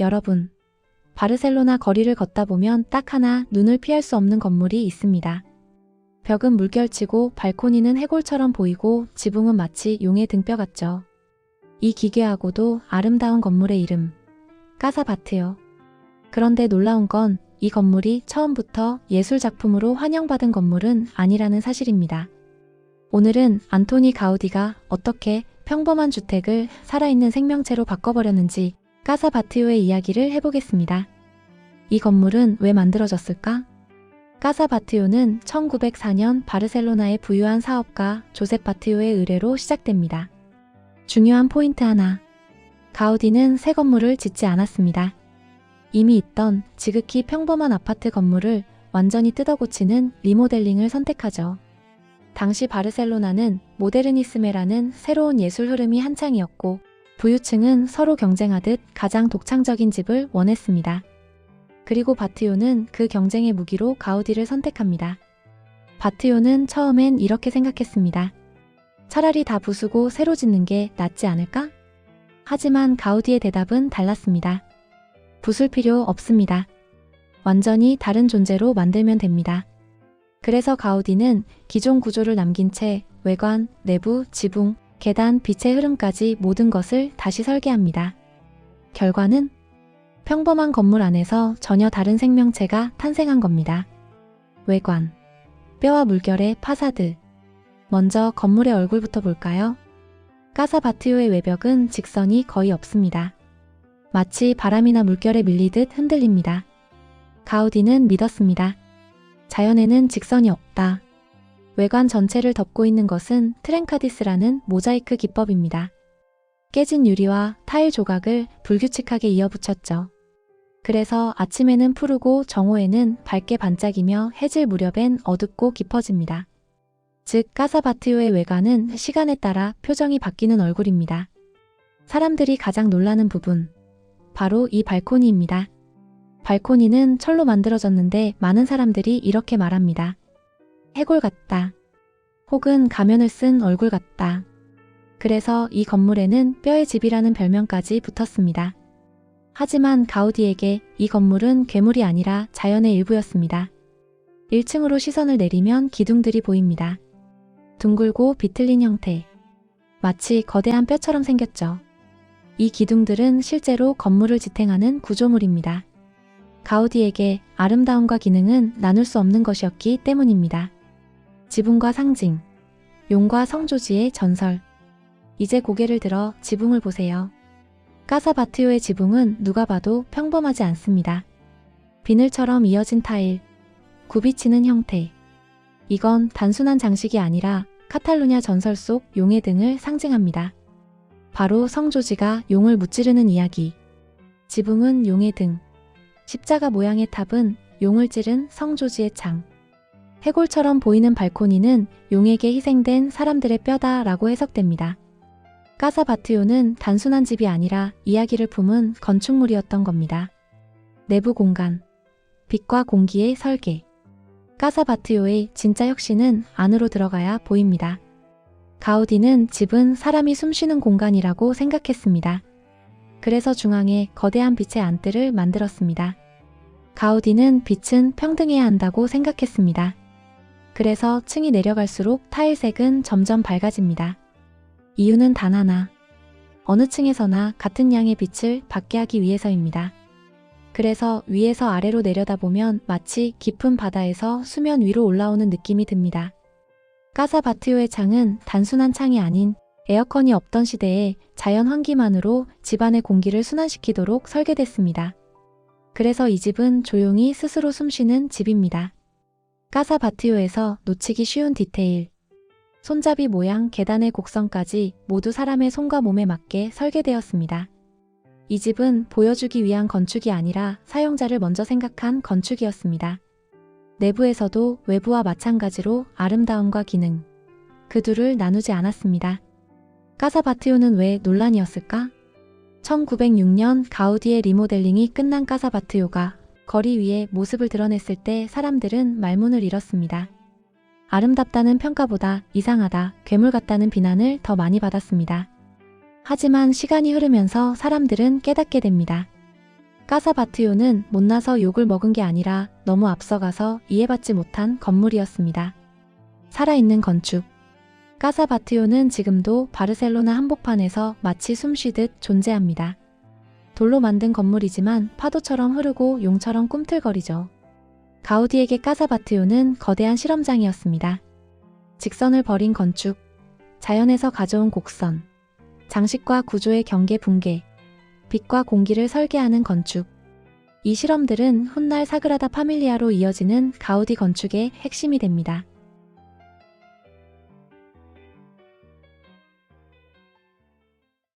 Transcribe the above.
여러분, 바르셀로나 거리를 걷다 보면 딱 하나 눈을 피할 수 없는 건물이 있습니다. 벽은 물결치고 발코니는 해골처럼 보이고 지붕은 마치 용의 등뼈 같죠. 이 기괴하고도 아름다운 건물의 이름, 까사바티오. 그런데 놀라운 건 이 건물이 처음부터 예술작품으로 환영받은 건물은 아니라는 사실입니다. 오늘은 안토니 가우디가 어떻게 평범한 주택을 살아있는 생명체로 바꿔버렸는지 까사바티오의 이야기를 해보겠습니다. 이 건물은 왜 만들어졌을까? 까사바티오는 1904년 바르셀로나의 부유한 사업가 조셉 바티오의 의뢰로 시작됩니다. 중요한 포인트 하나. 가우디는 새 건물을 짓지 않았습니다. 이미 있던 지극히 평범한 아파트 건물을 완전히 뜯어고치는 리모델링을 선택하죠. 당시 바르셀로나는 모데르니스메라는 새로운 예술 흐름이 한창이었고 부유층은 서로 경쟁하듯 가장 독창적인 집을 원했습니다. 그리고 바티오는 그 경쟁의 무기로 가우디를 선택합니다. 바티오는 처음엔 이렇게 생각했습니다. 차라리 다 부수고 새로 짓는 게 낫지 않을까? 하지만 가우디의 대답은 달랐습니다. 부술 필요 없습니다. 완전히 다른 존재로 만들면 됩니다. 그래서 가우디는 기존 구조를 남긴 채 외관, 내부, 지붕, 계단, 빛의 흐름까지 모든 것을 다시 설계합니다. 결과는 평범한 건물 안에서 전혀 다른 생명체가 탄생한 겁니다. 외관, 뼈와 물결의 파사드. 먼저 건물의 얼굴부터 볼까요? 까사바티오의 외벽은 직선이 거의 없습니다. 마치 바람이나 물결에 밀리듯 흔들립니다. 가우디는 믿었습니다. 자연에는 직선이 없다. 외관 전체를 덮고 있는 것은 트렌카디스라는 모자이크 기법입니다. 깨진 유리와 타일 조각을 불규칙하게 이어붙였죠. 그래서 아침에는 푸르고 정오에는 밝게 반짝이며 해질 무렵엔 어둡고 깊어집니다. 즉 까사바티오의 외관은 시간에 따라 표정이 바뀌는 얼굴입니다. 사람들이 가장 놀라는 부분, 바로 이 발코니입니다. 발코니는 철로 만들어졌는데 많은 사람들이 이렇게 말합니다. 해골 같다. 혹은 가면을 쓴 얼굴 같다. 그래서 이 건물에는 뼈의 집이라는 별명까지 붙었습니다. 하지만 가우디에게 이 건물은 괴물이 아니라 자연의 일부였습니다. 1층으로 시선을 내리면 기둥들이 보입니다. 둥글고 비틀린 형태. 마치 거대한 뼈처럼 생겼죠. 이 기둥들은 실제로 건물을 지탱하는 구조물입니다. 가우디에게 아름다움과 기능은 나눌 수 없는 것이었기 때문입니다. 지붕과 상징, 용과 성조지의 전설. 이제 고개를 들어 지붕을 보세요. 까사바티오의 지붕은 누가 봐도 평범하지 않습니다. 비늘처럼 이어진 타일, 굽이치는 형태. 이건 단순한 장식이 아니라 카탈루냐 전설 속 용의 등을 상징합니다. 바로 성조지가 용을 무찌르는 이야기. 지붕은 용의 등, 십자가 모양의 탑은 용을 찌른 성조지의 창. 해골처럼 보이는 발코니는 용에게 희생된 사람들의 뼈다라고 해석됩니다. 까사바티오는 단순한 집이 아니라 이야기를 품은 건축물이었던 겁니다. 내부 공간, 빛과 공기의 설계. 까사바티오의 진짜 혁신은 안으로 들어가야 보입니다. 가우디는 집은 사람이 숨쉬는 공간이라고 생각했습니다. 그래서 중앙에 거대한 빛의 안뜰을 만들었습니다. 가우디는 빛은 평등해야 한다고 생각했습니다. 그래서 층이 내려갈수록 타일색은 점점 밝아집니다. 이유는 단 하나. 어느 층에서나 같은 양의 빛을 받게 하기 위해서입니다. 그래서 위에서 아래로 내려다보면 마치 깊은 바다에서 수면 위로 올라오는 느낌이 듭니다. 까사바티오의 창은 단순한 창이 아닌 에어컨이 없던 시대에 자연 환기만으로 집안의 공기를 순환시키도록 설계됐습니다. 그래서 이 집은 조용히 스스로 숨쉬는 집입니다. 까사바티오에서 놓치기 쉬운 디테일. 손잡이 모양 계단의 곡선까지 모두 사람의 손과 몸에 맞게 설계되었습니다. 이 집은 보여주기 위한 건축이 아니라 사용자를 먼저 생각한 건축이었습니다. 내부에서도 외부와 마찬가지로 아름다움과 기능, 그 둘을 나누지 않았습니다. 까사바티오는 왜 논란이었을까? 1906년 가우디의 리모델링이 끝난 까사바티오가 거리 위에 모습을 드러냈을 때 사람들은 말문을 잃었습니다. 아름답다는 평가보다 이상하다, 괴물 같다는 비난을 더 많이 받았습니다. 하지만 시간이 흐르면서 사람들은 깨닫게 됩니다. 까사바티오는 못나서 욕을 먹은 게 아니라 너무 앞서가서 이해받지 못한 건물이었습니다. 살아있는 건축. 까사바티오는 지금도 바르셀로나 한복판에서 마치 숨쉬듯 존재합니다. 돌로 만든 건물이지만 파도처럼 흐르고 용처럼 꿈틀거리죠. 가우디에게 까사바티오는 거대한 실험장이었습니다. 직선을 버린 건축, 자연에서 가져온 곡선, 장식과 구조의 경계 붕괴, 빛과 공기를 설계하는 건축. 이 실험들은 훗날 사그라다 파밀리아로 이어지는 가우디 건축의 핵심이 됩니다.